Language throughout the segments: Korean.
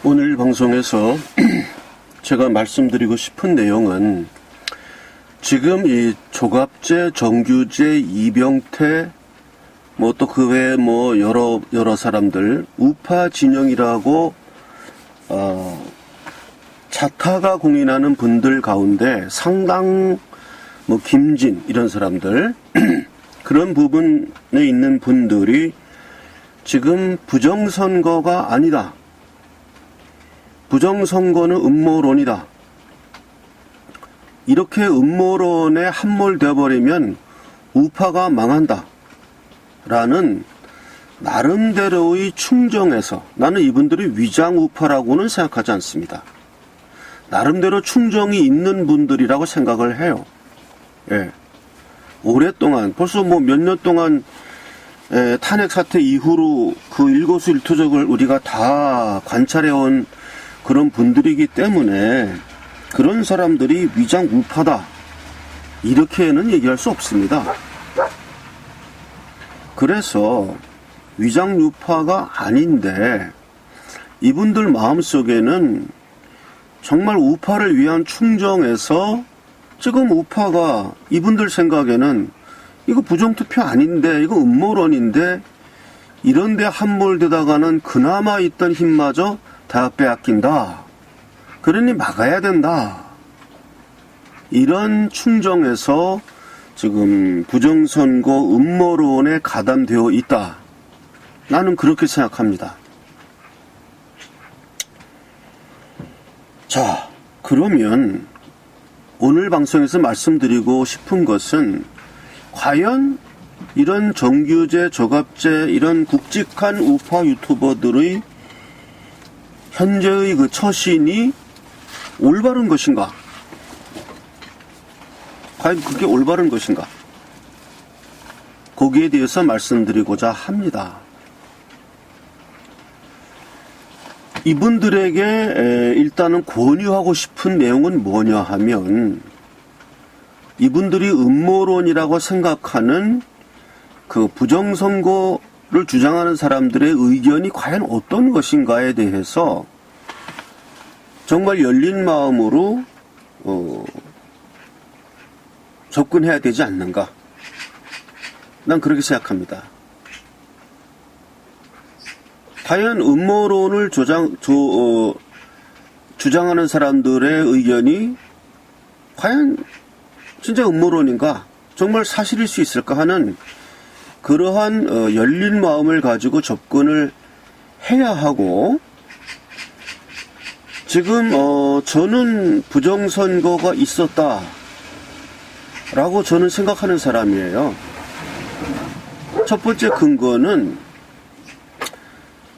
오늘 방송에서 제가 말씀드리고 싶은 내용은 지금 이 조갑재, 정규재, 이병태 또 그 외에 여러 사람들 우파 진영이라고 자타가 공인하는 분들 가운데 상당 김진 이런 사람들 그런 부분에 있는 분들이 지금 부정선거가 아니다. 부정선거는 음모론이다. 이렇게 음모론에 함몰되어버리면 우파가 망한다. 라는 나름대로의 충정에서 나는 이분들이 위장우파라고는 생각하지 않습니다. 나름대로 충정이 있는 분들이라고 생각을 해요. 예. 오랫동안 벌써 몇 년 동안 탄핵 사태 이후로 그 일거수일투족을 우리가 다 관찰해온 그런 분들이기 때문에 그런 사람들이 위장 우파다 이렇게는 얘기할 수 없습니다. 그래서 위장 우파가 아닌데 이분들 마음속에는 정말 우파를 위한 충정에서 지금 우파가 이분들 생각에는 이거 부정투표 아닌데 이거 음모론인데 이런데 함몰되다가는 그나마 있던 힘마저 다 빼앗긴다. 그러니 막아야 된다. 이런 충정에서 지금 부정선거 음모론에 가담되어 있다. 나는 그렇게 생각합니다. 자, 그러면 오늘 방송에서 말씀드리고 싶은 것은 과연 이런 정규재, 조갑재 이런 굵직한 우파 유튜버들의 현재의 그 처신이 올바른 것인가? 과연 그게 올바른 것인가? 거기에 대해서 말씀드리고자 합니다. 이분들에게 일단은 권유하고 싶은 내용은 뭐냐 하면 이분들이 음모론이라고 생각하는 그 부정선거를 주장하는 사람들의 의견이 과연 어떤 것인가에 대해서 정말 열린 마음으로 접근해야 되지 않는가? 난 그렇게 생각합니다. 과연 음모론을 주장하는 사람들의 의견이 과연 진짜 음모론인가? 정말 사실일 수 있을까 하는 그러한 열린 마음을 가지고 접근을 해야 하고 지금 저는 부정선거가 있었다 라고 저는 생각하는 사람이에요. 첫 번째 근거는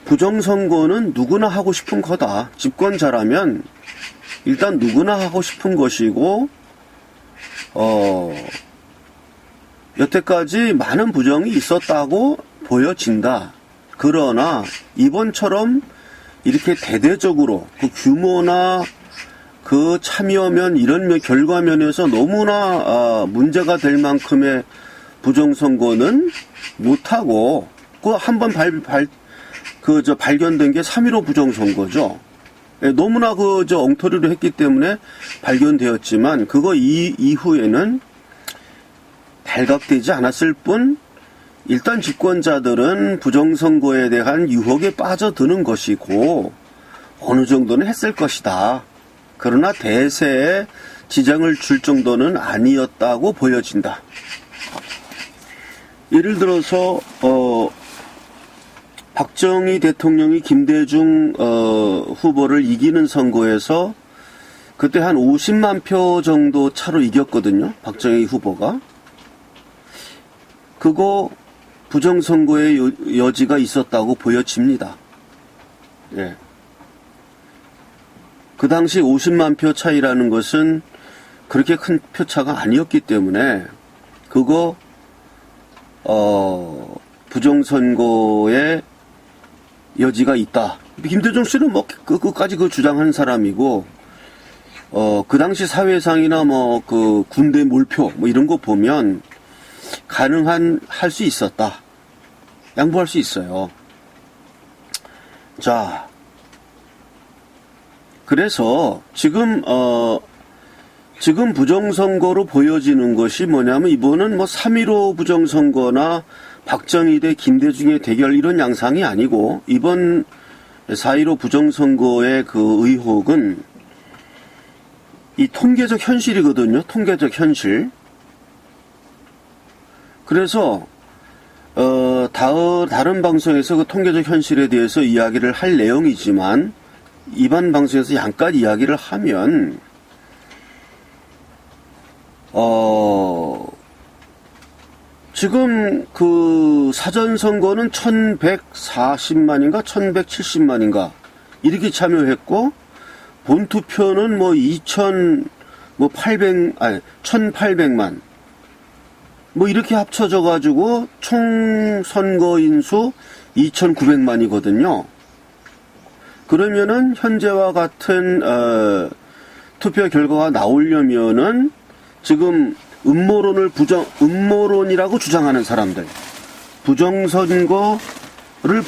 부정선거는 누구나 하고 싶은 거다. 집권자라면 일단 누구나 하고 싶은 것이고 여태까지 많은 부정이 있었다고 보여진다. 그러나 이번처럼 이렇게 대대적으로 그 규모나 그 참여면 이런 결과면에서 너무나 문제가 될 만큼의 부정선거는 못하고 그 한번 발견된 게 3.15 부정선거죠. 너무나 엉터리로 했기 때문에 발견되었지만 그거 이후에는 발각되지 않았을 뿐 일단 집권자들은 부정선거에 대한 유혹에 빠져드는 것이고 어느 정도는 했을 것이다. 그러나 대세에 지장을 줄 정도는 아니었다고 보여진다. 예를 들어서 박정희 대통령이 김대중 후보를 이기는 선거에서 그때 한 50만 표 정도 차로 이겼거든요. 박정희 후보가. 그거 부정선거의 여지가 있었다고 보여집니다. 예. 그 당시 50만 표 차이라는 것은 그렇게 큰 표차가 아니었기 때문에 그거 부정선거에 여지가 있다. 김대중 씨는 끝까지 주장하는 사람이고 그 당시 사회상이나 그 군대 몰표 이런 거 보면 할 수 있었다. 양보할 수 있어요. 자, 그래서 지금 부정선거로 보여지는 것이 뭐냐면 이번은 뭐 3.15 부정선거나 박정희 대 김대중의 대결 이런 양상이 아니고 이번 4.15 부정선거의 그 의혹은 이 통계적 현실이거든요. 통계적 현실. 그래서 다른 방송에서 그 통계적 현실에 대해서 이야기를 할 내용이지만 이번 방송에서 잠깐 이야기를 하면 지금 그 사전선거는 1140만인가 1170만인가 이렇게 참여했고 본투표는 뭐 1800만 뭐 이렇게 합쳐져 가지고 총 선거인수 2900만이거든요. 그러면은 현재와 같은 투표 결과가 나오려면은 지금 음모론이라고 주장하는 사람들, 부정선거를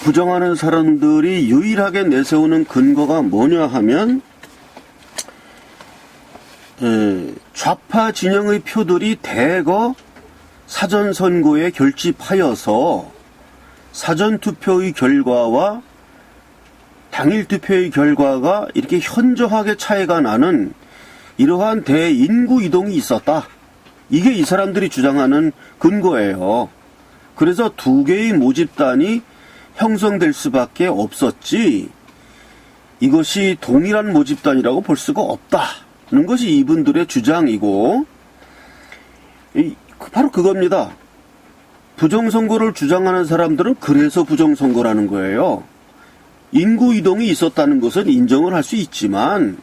부정하는 사람들이 유일하게 내세우는 근거가 뭐냐 하면 좌파 진영의 표들이 대거 사전선거에 결집하여서 사전투표의 결과와 당일 투표의 결과가 이렇게 현저하게 차이가 나는 이러한 대인구 이동이 있었다. 이게 이 사람들이 주장하는 근거예요. 그래서 두 개의 모집단이 형성될 수밖에 없었지 이것이 동일한 모집단이라고 볼 수가 없다는 것이 이분들의 주장이고 바로 그겁니다. 부정선거를 주장하는 사람들은 그래서 부정선거라는 거예요. 인구 이동이 있었다는 것은 인정을 할 수 있지만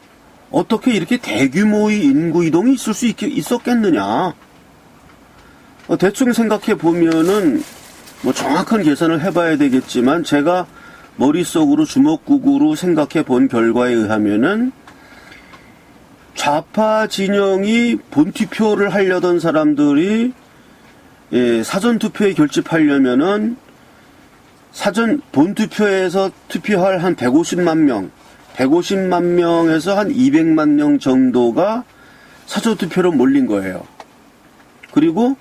어떻게 이렇게 대규모의 인구 이동이 있었겠느냐. 대충 생각해 보면은 뭐 정확한 계산을 해봐야 되겠지만 제가 머릿속으로 주먹구구로 생각해 본 결과에 의하면은 좌파 진영이 본투표를 하려던 사람들이 사전투표에 결집하려면은 본투표에서 투표할 한 150만 명에서 한 200만 명 정도가 사전투표로 몰린 거예요. 그리고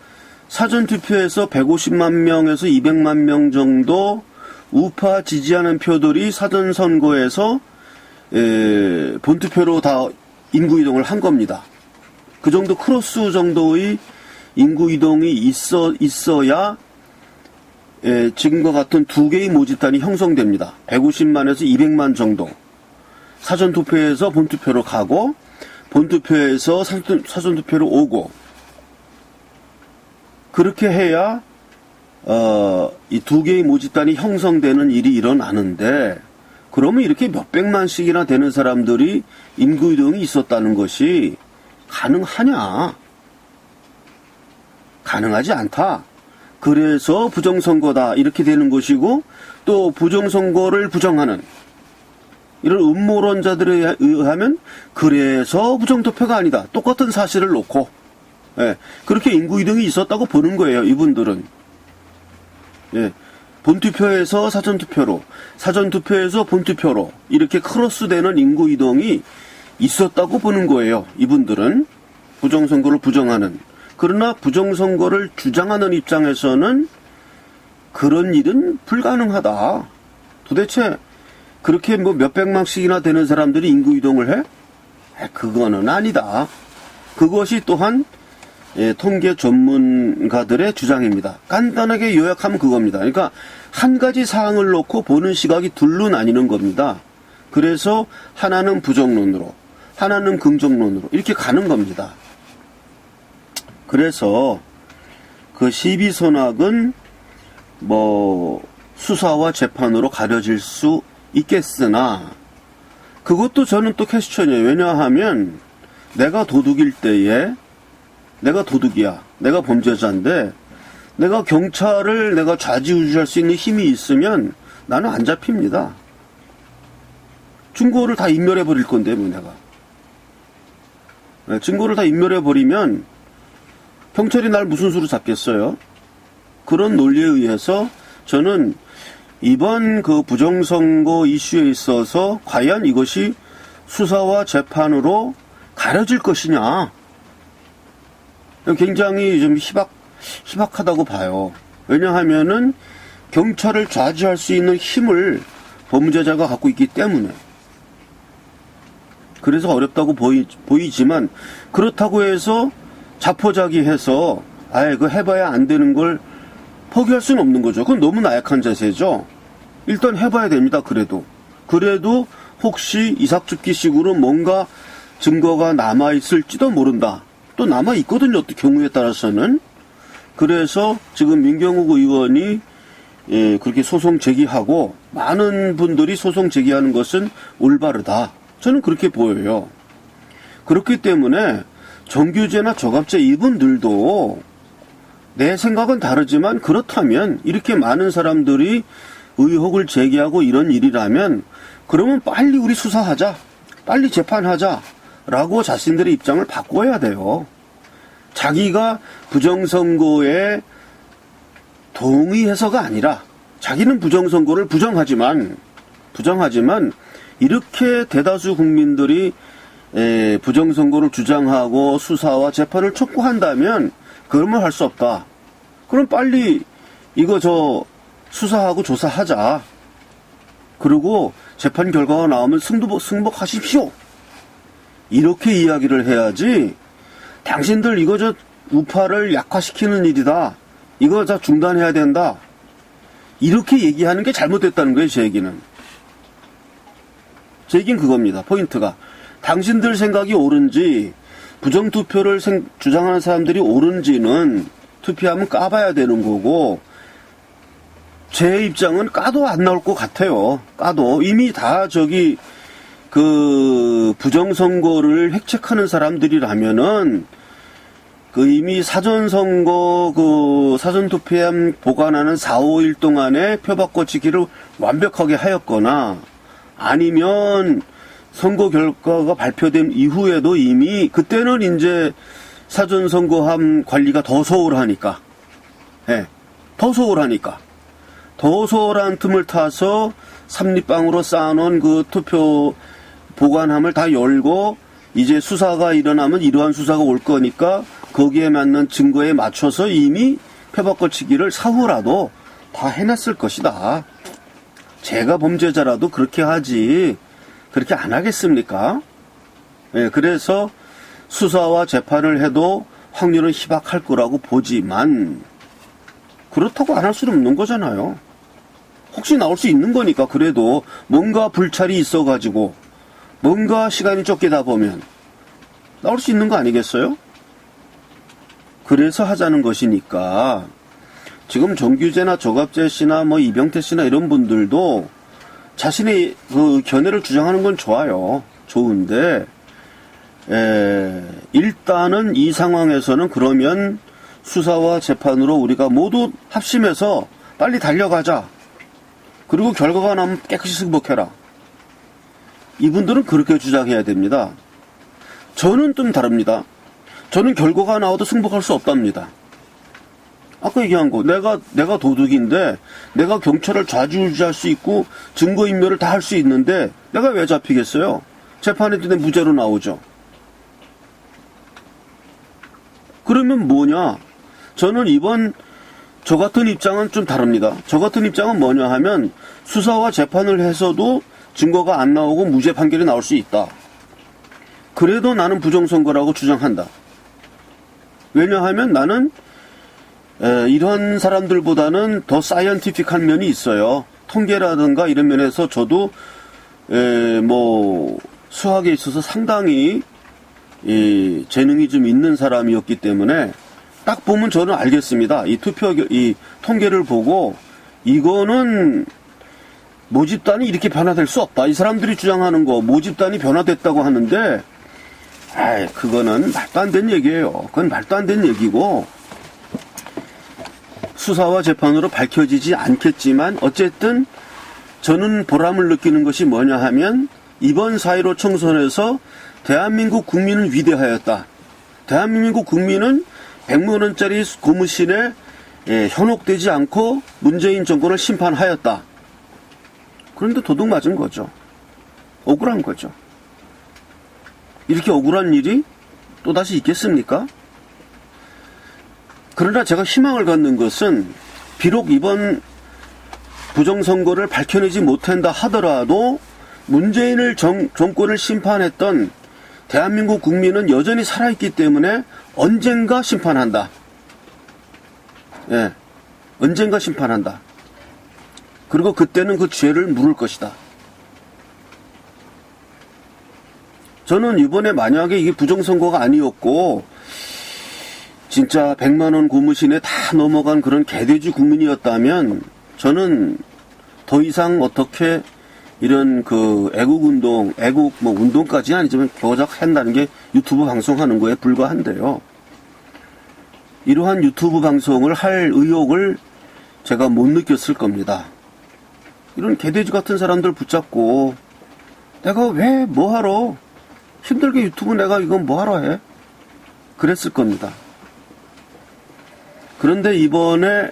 사전투표에서 150만 명에서 200만 명 정도 우파 지지하는 표들이 사전선거에서 본투표로 다 인구이동을 한 겁니다. 그 정도 크로스 정도의 인구이동이 있어야 지금과 같은 두 개의 모집단이 형성됩니다. 150만에서 200만 정도. 사전투표에서 본투표로 가고 본투표에서 사전투표로 오고 그렇게 해야 이 두 개의 모집단이 형성되는 일이 일어나는데 그러면 이렇게 몇백만씩이나 되는 사람들이 인구이동이 있었다는 것이 가능하냐? 가능하지 않다. 그래서 부정선거다 이렇게 되는 것이고 또 부정선거를 부정하는 이런 음모론자들에 의하면 그래서 부정투표가 아니다. 똑같은 사실을 놓고 그렇게 인구이동이 있었다고 보는 거예요. 이분들은. 본투표에서 사전투표로 사전투표에서 본투표로 이렇게 크로스되는 인구이동이 있었다고 보는 거예요. 이분들은 부정선거를 부정하는. 그러나 부정선거를 주장하는 입장에서는 그런 일은 불가능하다. 도대체 그렇게 뭐 몇백만씩이나 되는 사람들이 인구이동을 해? 그거는 아니다. 그것이 또한 통계 전문가들의 주장입니다. 간단하게 요약하면 그겁니다. 그러니까 한 가지 사항을 놓고 보는 시각이 둘로 나뉘는 겁니다. 그래서 하나는 부정론으로, 하나는 긍정론으로 이렇게 가는 겁니다. 그래서 그 시비선악은 뭐 수사와 재판으로 가려질 수 있겠으나 그것도 저는 또 퀘스천이에요. 왜냐하면 내가 도둑일 때에 내가 도둑이야. 내가 범죄자인데 내가 경찰을 내가 좌지우지할 수 있는 힘이 있으면 나는 안 잡힙니다. 증거를 다 인멸해버릴 건데 뭐 내가. 증거를 다 인멸해버리면 경찰이 날 무슨 수로 잡겠어요? 그런 논리에 의해서 저는 이번 그 부정선거 이슈에 있어서 과연 이것이 수사와 재판으로 가려질 것이냐. 굉장히 좀 희박하다고 봐요. 왜냐하면은 경찰을 좌지할 수 있는 힘을 범죄자가 갖고 있기 때문에. 그래서 어렵다고 보이지만 그렇다고 해서 자포자기해서 그거 해봐야 안 되는 걸 포기할 수는 없는 거죠. 그건 너무 나약한 자세죠. 일단 해봐야 됩니다. 그래도 혹시 이삭죽기식으로 뭔가 증거가 남아있을지도 모른다. 또 남아있거든요. 또 경우에 따라서는. 그래서 지금 민경욱 의원이 그렇게 소송 제기하고 많은 분들이 소송 제기하는 것은 올바르다. 저는 그렇게 보여요. 그렇기 때문에 정규제나 저갑제 이분들도 내 생각은 다르지만 그렇다면 이렇게 많은 사람들이 의혹을 제기하고 이런 일이라면 그러면 빨리 우리 수사하자. 빨리 재판하자. 라고 자신들의 입장을 바꿔야 돼요. 자기가 부정선거에 동의해서가 아니라 자기는 부정선거를 부정하지만 이렇게 대다수 국민들이 부정선거를 주장하고 수사와 재판을 촉구한다면 그러면 할 수 없다. 그럼 빨리 이거 수사하고 조사하자. 그리고 재판 결과가 나오면 승복하십시오. 이렇게 이야기를 해야지 당신들 이거 우파를 약화시키는 일이다. 이거 다 중단해야 된다. 이렇게 얘기하는 게 잘못됐다는 거예요. 제 얘기는 그겁니다. 포인트가. 당신들 생각이 옳은지 부정투표를 주장하는 사람들이 옳은지는 투표하면 까봐야 되는 거고 제 입장은 까도 안 나올 것 같아요. 까도 이미 다 부정선거를 획책하는 사람들이라면은 이미 사전선거 사전투표함 보관하는 4, 5일 동안에 표 바꿔치기를 완벽하게 하였거나 아니면 선거 결과가 발표된 이후에도 이미 그때는 이제 사전선거함 관리가 더 소홀하니까 더 소홀한 틈을 타서 삼립방으로 쌓아놓은 그 투표 보관함을 다 열고 이제 수사가 일어나면 이러한 수사가 올 거니까 거기에 맞는 증거에 맞춰서 이미 표 바꿔치기를 사후라도 다 해놨을 것이다. 제가 범죄자라도 그렇게 하지 그렇게 안 하겠습니까? 그래서 수사와 재판을 해도 확률은 희박할 거라고 보지만 그렇다고 안 할 수는 없는 거잖아요. 혹시 나올 수 있는 거니까. 그래도 뭔가 불찰이 있어가지고 뭔가 시간이 쫓기다 보면 나올 수 있는 거 아니겠어요? 그래서 하자는 것이니까 지금 정규제나 저갑제 씨나 이병태 씨나 이런 분들도 자신의 견해를 주장하는 건 좋아요. 좋은데 일단은 이 상황에서는 그러면 수사와 재판으로 우리가 모두 합심해서 빨리 달려가자. 그리고 결과가 나면 깨끗이 승복해라. 이분들은 그렇게 주장해야 됩니다. 저는 좀 다릅니다. 저는 결과가 나와도 승복할 수 없답니다. 아까 얘기한 거 내가 도둑인데 내가 경찰을 좌지우지할 수 있고 증거인멸을 다 할 수 있는데 내가 왜 잡히겠어요? 재판에 내 무죄로 나오죠. 그러면 뭐냐? 저는 저 같은 입장은 좀 다릅니다. 저 같은 입장은 뭐냐 하면 수사와 재판을 해서도 증거가 안 나오고 무죄 판결이 나올 수 있다. 그래도 나는 부정선거라고 주장한다. 왜냐하면 나는 이런 사람들보다는 더 사이언티픽한 면이 있어요. 통계라든가 이런 면에서 저도 수학에 있어서 상당히 재능이 좀 있는 사람이었기 때문에 딱 보면 저는 알겠습니다. 이 통계를 보고 이거는 모집단이 이렇게 변화될 수 없다. 이 사람들이 주장하는 거 모집단이 변화됐다고 하는데 그거는 말도 안 되는 얘기예요. 그건 말도 안 되는 얘기고 수사와 재판으로 밝혀지지 않겠지만 어쨌든 저는 보람을 느끼는 것이 뭐냐 하면 이번 4.15 총선에서 대한민국 국민은 위대하였다. 대한민국 국민은 100만 원짜리 고무신에 현혹되지 않고 문재인 정권을 심판하였다. 그런데 도둑 맞은 거죠. 억울한 거죠. 이렇게 억울한 일이 또다시 있겠습니까? 그러나 제가 희망을 갖는 것은 비록 이번 부정선거를 밝혀내지 못한다 하더라도 문재인을 정권을 심판했던 대한민국 국민은 여전히 살아있기 때문에 언젠가 심판한다. 예, 언젠가 심판한다. 그리고 그때는 그 죄를 물을 것이다. 저는 이번에 만약에 이게 부정선거가 아니었고 진짜 100만원 고무신에 다 넘어간 그런 개돼지 국민이었다면 저는 더 이상 어떻게 이런 그 애국운동, 운동까지 아니지만 고작 한다는 게 유튜브 방송하는 거에 불과한데요. 이러한 유튜브 방송을 할 의욕을 제가 못 느꼈을 겁니다. 이런 개돼지 같은 사람들 붙잡고 내가 왜 뭐하러 힘들게 유튜브 내가 이건 뭐하러 해? 그랬을 겁니다. 그런데 이번에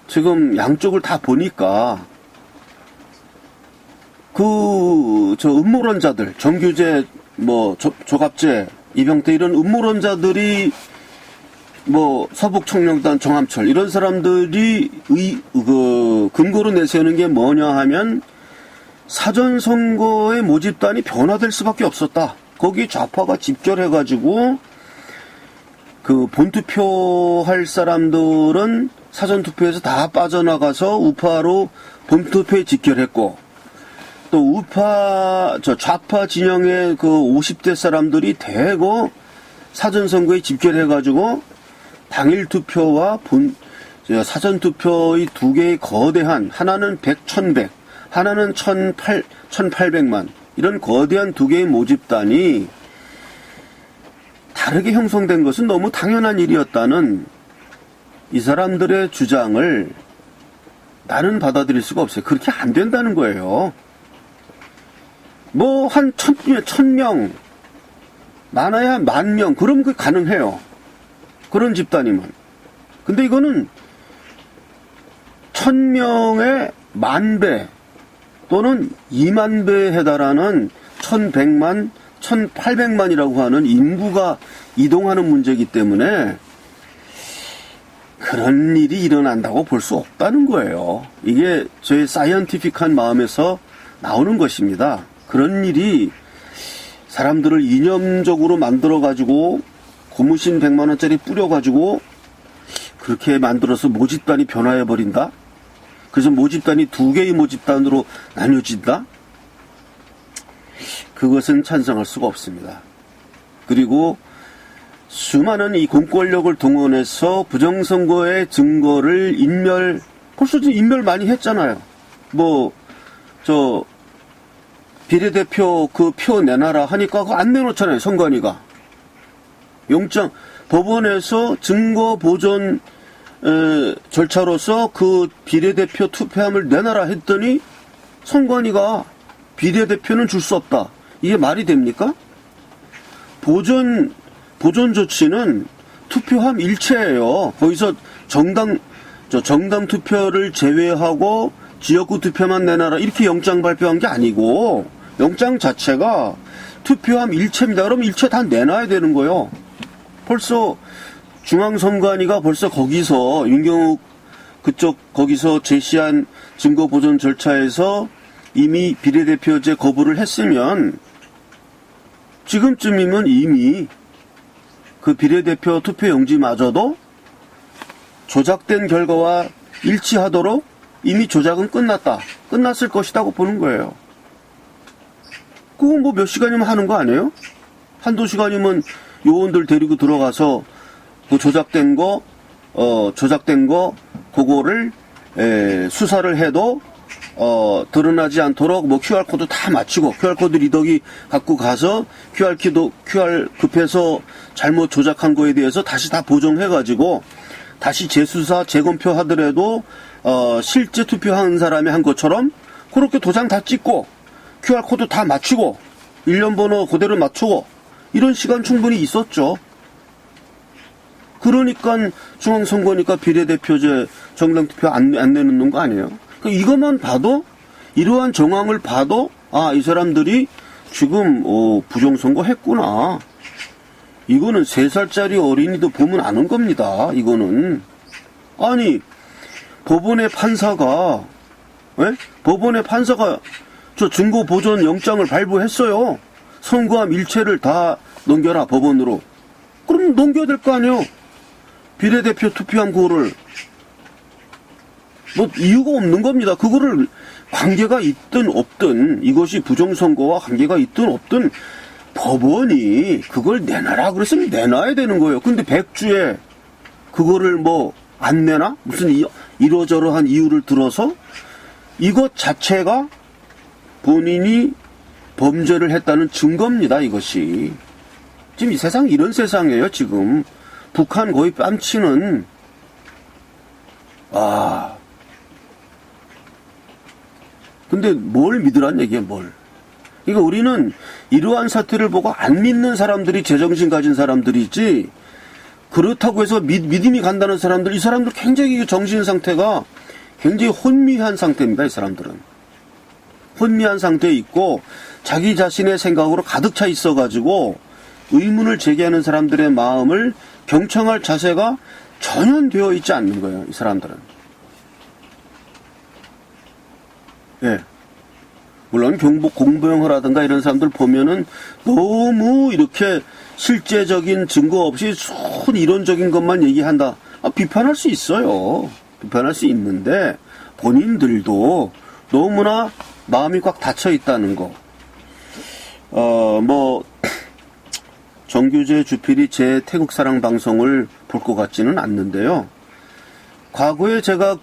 지금 양쪽을 다 보니까 음모론자들, 정규제, 조갑제, 이병태 이런 음모론자들이 서북청년단 정함철 이런 사람들이 근거로 내세우는 게 뭐냐 하면 사전선거의 모집단이 변화될 수밖에 없었다. 거기 좌파가 집결해가지고 그 본투표할 사람들은 사전투표에서 다 빠져나가서 우파로 본투표에 집결했고 또 좌파 진영의 그 50대 사람들이 대거 사전선거에 집결해가지고 당일 투표와 사전투표의 두 개의 거대한, 하나는 100, 1100, 하나는 1800만, 이런 거대한 두 개의 모집단이 다르게 형성된 것은 너무 당연한 일이었다는 이 사람들의 주장을 나는 받아들일 수가 없어요. 그렇게 안 된다는 거예요. 한 1000명, 많아야 10,000명, 그럼 그 가능해요. 그런 집단이면. 근데 이거는 1000명의 10,000배 또는 20,000배에 해달하는 1100만, 1800만이라고 하는 인구가 이동하는 문제이기 때문에 그런 일이 일어난다고 볼 수 없다는 거예요. 이게 저의 사이언티픽한 마음에서 나오는 것입니다. 그런 일이 사람들을 이념적으로 만들어가지고 고무신 100만원짜리 뿌려가지고 그렇게 만들어서 모집단이 변화해버린다? 그래서 모집단이 두 개의 모집단으로 나뉘어진다? 그것은 찬성할 수가 없습니다. 그리고 수많은 이 공권력을 동원해서 부정선거의 증거를 벌써 인멸 많이 했잖아요. 비례대표 그 표 내놔라 하니까 그거 안 내놓잖아요, 선관위가. 법원에서 증거 보존 절차로서 그 비례대표 투표함을 내놔라 했더니 선관위가 비례대표는 줄 수 없다. 이게 말이 됩니까? 보존 조치는 투표함 일체예요. 거기서 정당 투표를 제외하고 지역구 투표만 내놔라 이렇게 영장 발표한 게 아니고 영장 자체가 투표함 일체입니다. 그럼 일체 다 내놔야 되는 거예요. 벌써 중앙선관위가 벌써 거기서 윤경욱 거기서 제시한 증거 보존 절차에서 이미 비례대표제 거부를 했으면 지금쯤이면 이미 그 비례대표 투표용지마저도 조작된 결과와 일치하도록 이미 조작은 끝났을 것이라고 보는 거예요. 그건 몇 시간이면 하는 거 아니에요? 한두 시간이면 요원들 데리고 들어가서 그 조작된 거 그거를 수사를 해도 드러나지 않도록 QR코드 다 맞추고 QR코드 리더기 갖고 가서 QR 급해서 잘못 조작한 거에 대해서 다시 다 보정해가지고 다시 재수사 재검표 하더라도 실제 투표한 사람이 한 것처럼 그렇게 도장 다 찍고 QR코드 다 맞추고 일련 번호 그대로 맞추고 이런 시간 충분히 있었죠. 그러니까 중앙선거니까 비례대표제 정당투표 안 내놓는 거 아니에요. 이것만 봐도 이러한 정황을 봐도 이 사람들이 지금 부정선거 했구나. 이거는 3살짜리 어린이도 보면 아는 겁니다. 이거는. 아니, 법원의 판사가 저 증거 보존 영장을 발부했어요. 선고함 일체를 다 넘겨라, 법원으로. 그럼 넘겨야 될 거 아니에요. 비례대표 투표함 그거를. 뭐 이유가 없는 겁니다. 그거를 관계가 있든 없든, 이것이 부정선거와 관계가 있든 없든 법원이 그걸 내놔라 그랬으면 내놔야 되는 거예요. 근데 100주에 그거를 뭐 안 내나? 무슨 이러저러한 이유를 들어서 이것 자체가 본인이 범죄를 했다는 증거입니다. 이것이. 지금 이 세상 이런 세상이에요. 지금 북한 거의 뺨치는 근데 뭘 믿으란 얘기예요. 뭘. 그러니까 우리는 이러한 사태를 보고 안 믿는 사람들이 제정신 가진 사람들이지, 그렇다고 해서 믿음이 간다는 사람들, 이 사람들 굉장히 정신 상태가 굉장히 혼미한 상태입니다. 이 사람들은. 혼미한 상태에 있고 자기 자신의 생각으로 가득 차 있어가지고 의문을 제기하는 사람들의 마음을 경청할 자세가 전혀 되어 있지 않는 거예요. 이 사람들은. 예. 물론 공보영화라든가 이런 사람들 보면은 너무 이렇게 실제적인 증거 없이 순 이론적인 것만 얘기한다. 비판할 수 있어요. 비판할 수 있는데 본인들도 너무나 마음이 꽉 닫혀 있다는 거. 정규재 주필이 제 태국사랑 방송을 볼 것 같지는 않는데요. 과거에 제가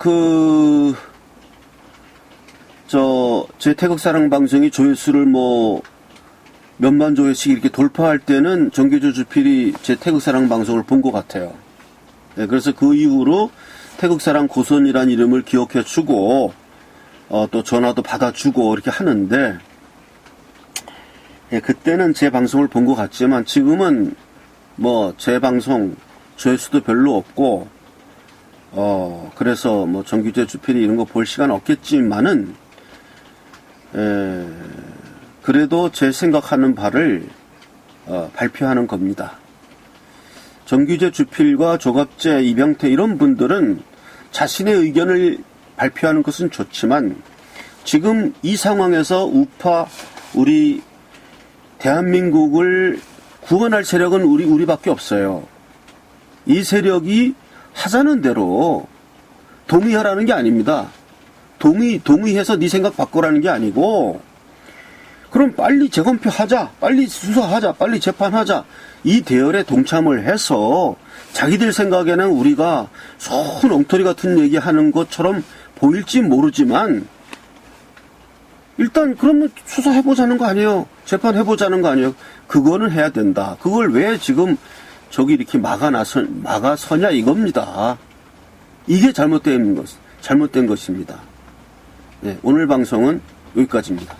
제 태극사랑 방송이 조회수를 몇만 조회씩 이렇게 돌파할 때는 정규재 주필이 제 태극사랑 방송을 본 것 같아요. 네, 그래서 그 이후로 태극사랑 고선이라는 이름을 기억해주고, 또 전화도 받아주고 이렇게 하는데, 예, 그때는 제 방송을 본 것 같지만 지금은 제 방송 조회수도 별로 없고, 그래서 정규재 주필이 이런 거 볼 시간 없겠지만은, 그래도 제 생각하는 바를 발표하는 겁니다. 정규재 주필과 조갑재, 이병태 이런 분들은 자신의 의견을 발표하는 것은 좋지만 지금 이 상황에서 우파, 우리 대한민국을 구원할 세력은 우리밖에 없어요. 이 세력이 하자는 대로 동의하라는 게 아닙니다. 동의해서 네 생각 바꾸라는 게 아니고, 그럼 빨리 재검표하자, 빨리 수사하자, 빨리 재판하자, 이 대열에 동참을 해서 자기들 생각에는 우리가 손 엉터리 같은 얘기하는 것처럼 보일지 모르지만 일단 그러면 수사해보자는 거 아니에요. 재판해보자는 거 아니에요. 그거는 해야 된다. 그걸 왜 지금 저기 이렇게 막아서냐 이겁니다. 이게 잘못된 것입니다. 네, 오늘 방송은 여기까지입니다.